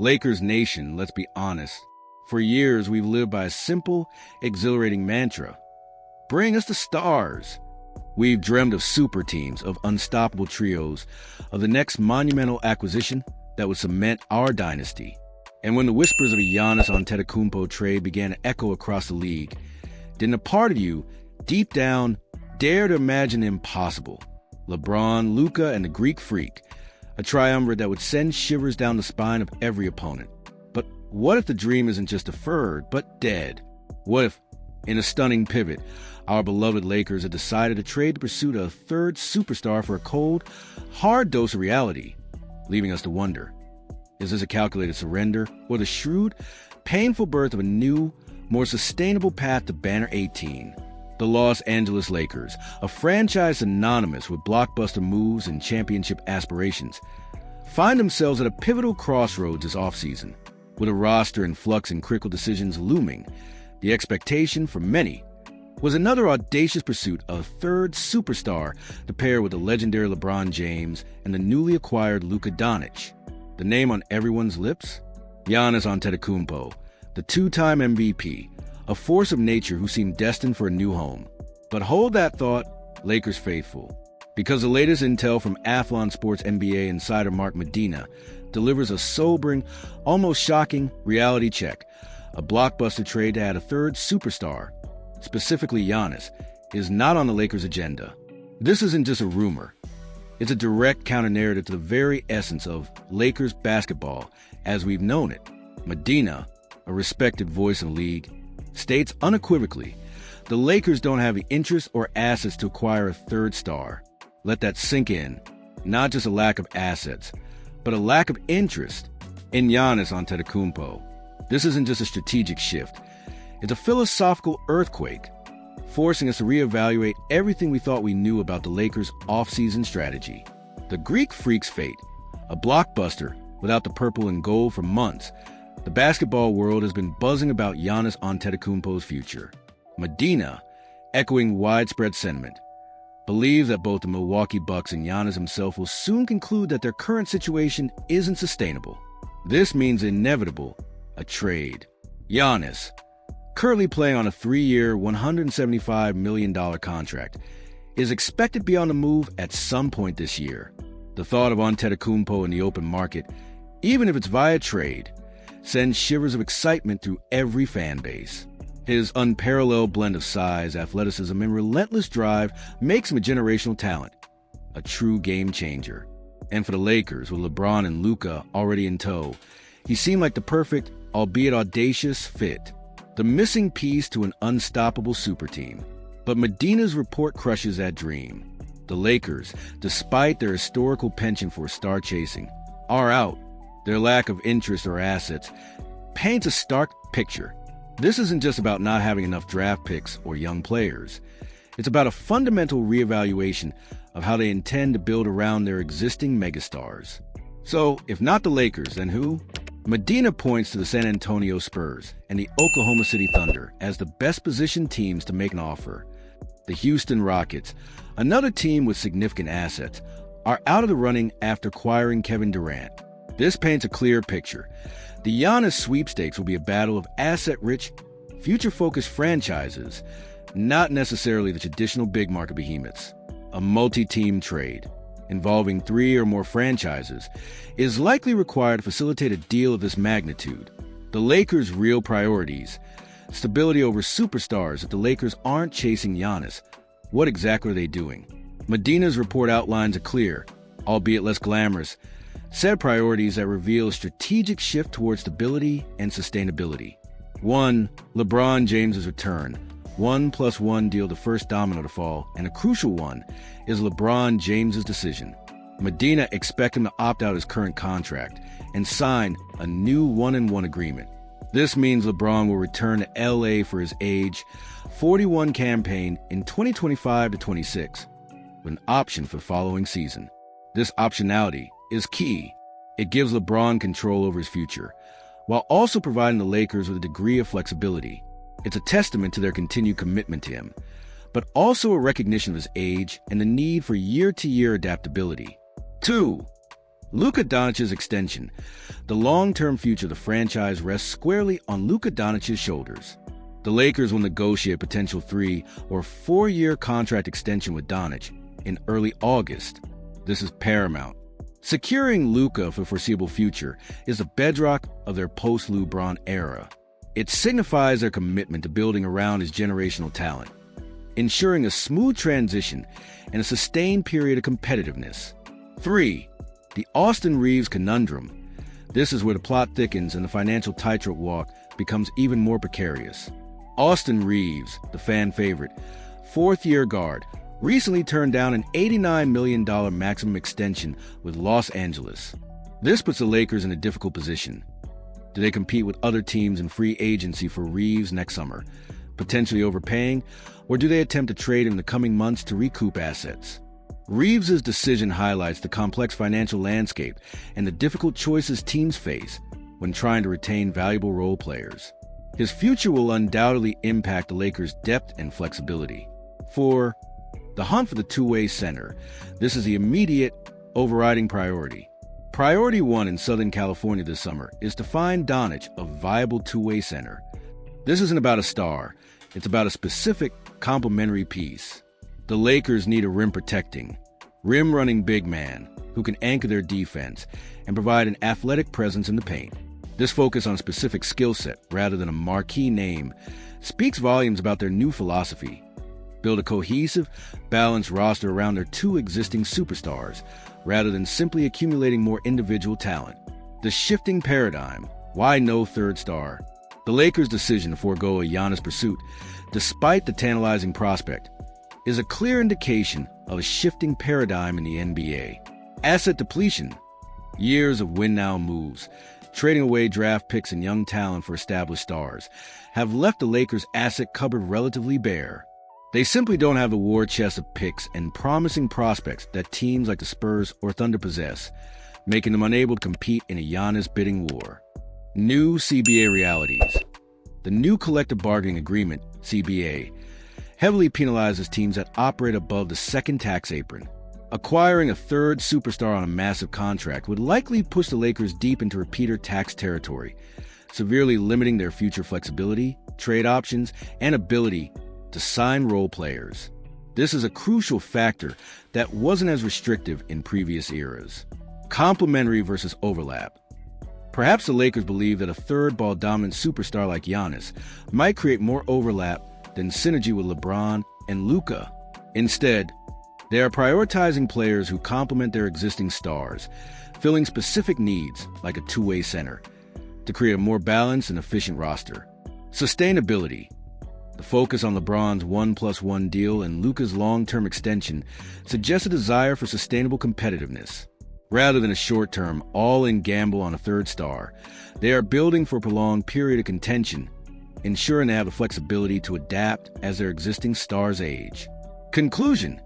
Lakers Nation, let's be honest. For years, we've lived by a simple, exhilarating mantra. Bring us the stars. We've dreamed of super teams, of unstoppable trios, of the next monumental acquisition that would cement our dynasty. And when the whispers of a Giannis Antetokounmpo trade began to echo across the league, didn't a part of you, deep down, dare to imagine the impossible? LeBron, Luka, and the Greek Freak, a triumvirate that would send shivers down the spine of every opponent. But what if the dream isn't just deferred, but dead? What if, in a stunning pivot, our beloved Lakers had decided to trade the pursuit of a third superstar for a cold, hard dose of reality, leaving us to wonder, is this a calculated surrender or the shrewd, painful birth of a new, more sustainable path to Banner 18? The Los Angeles Lakers, a franchise synonymous with blockbuster moves and championship aspirations, find themselves at a pivotal crossroads this offseason. With a roster in flux and critical decisions looming, the expectation for many was another audacious pursuit of a third superstar to pair with the legendary LeBron James and the newly acquired Luka Doncic. The name on everyone's lips? Giannis Antetokounmpo, the two-time MVP, a force of nature who seemed destined for a new home. But hold that thought, Lakers faithful, because the latest intel from Athlon Sports NBA insider Mark Medina delivers a sobering, almost shocking reality check. A blockbuster trade to add a third superstar, specifically Giannis, is not on the Lakers' agenda. This isn't just a rumor. It's a direct counter-narrative to the very essence of Lakers basketball as we've known it. Medina, a respected voice in the league, states unequivocally, the Lakers don't have the interest or assets to acquire a third star. Let that sink in. Not just a lack of assets, but a lack of interest in Giannis Antetokounmpo. This isn't just a strategic shift. It's a philosophical earthquake, forcing us to reevaluate everything we thought we knew about the Lakers' offseason strategy. The Greek Freak's fate, a blockbuster without the purple and gold for months. The basketball world has been buzzing about Giannis Antetokounmpo's future. Medina, echoing widespread sentiment, believes that both the Milwaukee Bucks and Giannis himself will soon conclude that their current situation isn't sustainable. This means inevitable, a trade. Giannis, currently playing on a 3-year, $175 million contract, is expected to be on the move at some point this year. The thought of Antetokounmpo in the open market, even if it's via trade, sends shivers of excitement through every fan base. His unparalleled blend of size, athleticism, and relentless drive makes him a generational talent, a true game changer. And for the Lakers, with LeBron and Luka already in tow, he seemed like the perfect, albeit audacious, fit. The missing piece to an unstoppable super team. But Medina's report crushes that dream. The Lakers, despite their historical penchant for star chasing, are out. Their lack of interest or assets paints a stark picture. This isn't just about not having enough draft picks or young players. It's about a fundamental reevaluation of how they intend to build around their existing megastars. So, if not the Lakers, then who? Medina points to the San Antonio Spurs and the Oklahoma City Thunder as the best positioned teams to make an offer. The Houston Rockets, another team with significant assets, are out of the running after acquiring Kevin Durant. This paints a clear picture. The Giannis sweepstakes will be a battle of asset-rich, future-focused franchises, not necessarily the traditional big-market behemoths. A multi-team trade, involving 3 or more franchises, is likely required to facilitate a deal of this magnitude. The Lakers' real priorities: stability over superstars. If the Lakers aren't chasing Giannis, what exactly are they doing? Medina's report outlines a clear, albeit less glamorous, set of priorities that reveal a strategic shift towards stability and sustainability. 1. LeBron James' return. 1+1 deal the first domino to fall, and a crucial one is LeBron James' decision. Medina expects him to opt out his current contract and sign a new 1-and-1 agreement. This means LeBron will return to LA for his age 41 campaign in 2025-26, with an option for the following season. This optionality is key. It gives LeBron control over his future, while also providing the Lakers with a degree of flexibility. It's a testament to their continued commitment to him, but also a recognition of his age and the need for year-to-year adaptability. 2. Luka Doncic's extension. The long-term future of the franchise rests squarely on Luka Doncic's shoulders. The Lakers will negotiate a potential 3- or 4-year contract extension with Doncic in early August. This is paramount. Securing Luka for the foreseeable future is the bedrock of their post-LeBron era. It signifies their commitment to building around his generational talent, ensuring a smooth transition and a sustained period of competitiveness. 3. The Austin Reaves conundrum. This is where the plot thickens and the financial tightrope walk becomes even more precarious. Austin Reaves, the fan favorite, fourth-year guard, recently turned down an $89 million maximum extension with Los Angeles. This puts the Lakers in a difficult position. Do they compete with other teams in free agency for Reaves next summer, potentially overpaying, or do they attempt to trade him in the coming months to recoup assets? Reaves' decision highlights the complex financial landscape and the difficult choices teams face when trying to retain valuable role players. His future will undoubtedly impact the Lakers' depth and flexibility. 4. The hunt for the two-way center. This is the immediate, overriding priority. Priority 1 in Southern California this summer is to find Doncic a viable two-way center. This isn't about a star. It's about a specific, complementary piece. The Lakers need a rim-protecting, rim-running big man who can anchor their defense and provide an athletic presence in the paint. This focus on specific skill set rather than a marquee name speaks volumes about their new philosophy. Build a cohesive, balanced roster around their two existing superstars rather than simply accumulating more individual talent. The shifting paradigm. Why no third star? The Lakers' decision to forego a Giannis pursuit, despite the tantalizing prospect, is a clear indication of a shifting paradigm in the NBA. Asset depletion. Years of win-now moves, trading away draft picks and young talent for established stars, have left the Lakers' asset cupboard relatively bare. They simply don't have the war chest of picks and promising prospects that teams like the Spurs or Thunder possess, making them unable to compete in a Giannis bidding war. New CBA realities. The new collective bargaining agreement, CBA, heavily penalizes teams that operate above the second tax apron. Acquiring a third superstar on a massive contract would likely push the Lakers deep into repeater tax territory, severely limiting their future flexibility, trade options, and ability to sign role players. This is a crucial factor that wasn't as restrictive in previous eras. Complementary versus overlap. Perhaps the Lakers believe that a third ball-dominant superstar like Giannis might create more overlap than synergy with LeBron and Luka. Instead, they are prioritizing players who complement their existing stars, filling specific needs like a two-way center, to create a more balanced and efficient roster. Sustainability. The focus on LeBron's 1+1 deal and Luka's long-term extension suggests a desire for sustainable competitiveness. Rather than a short-term, all-in gamble on a third star, they are building for a prolonged period of contention, ensuring they have the flexibility to adapt as their existing stars age. Conclusion.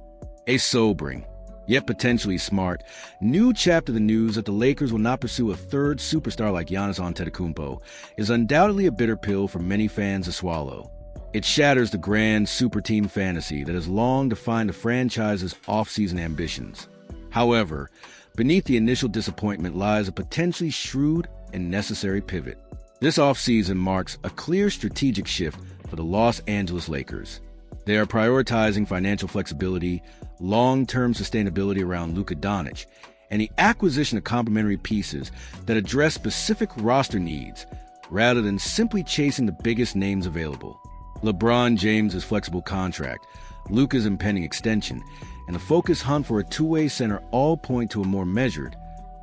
A sobering, yet potentially smart, new chapter of the news that the Lakers will not pursue a third superstar like Giannis Antetokounmpo is undoubtedly a bitter pill for many fans to swallow. It shatters the grand super team fantasy that has long defined the franchise's offseason ambitions. However, beneath the initial disappointment lies a potentially shrewd and necessary pivot. This offseason marks a clear strategic shift for the Los Angeles Lakers. They are prioritizing financial flexibility, long-term sustainability around Luka Doncic, and the acquisition of complementary pieces that address specific roster needs rather than simply chasing the biggest names available. LeBron James' flexible contract, Luka's impending extension, and the focused hunt for a two-way center all point to a more measured,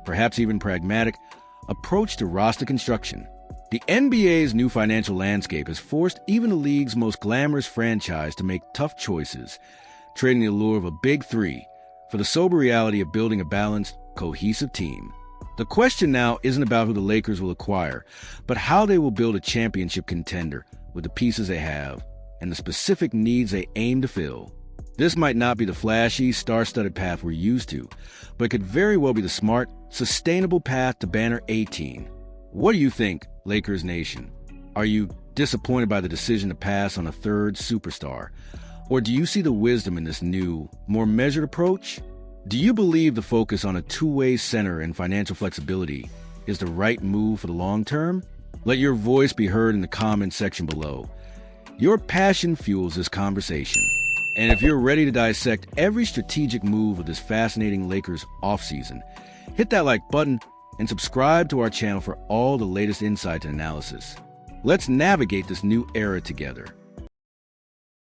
perhaps even pragmatic, approach to roster construction. The NBA's new financial landscape has forced even the league's most glamorous franchise to make tough choices, trading the allure of a big three for the sober reality of building a balanced, cohesive team. The question now isn't about who the Lakers will acquire, but how they will build a championship contender with the pieces they have and the specific needs they aim to fill. This might not be the flashy, star-studded path we're used to, but it could very well be the smart, sustainable path to Banner 18. What do you think, Lakers Nation? Are you disappointed by the decision to pass on a third superstar? Or do you see the wisdom in this new, more measured approach? Do you believe the focus on a two-way center and financial flexibility is the right move for the long term? Let your voice be heard in the comment section below. Your passion fuels this conversation. And if you're ready to dissect every strategic move of this fascinating Lakers offseason, hit that like button and subscribe to our channel for all the latest insights and analysis. Let's navigate this new era together.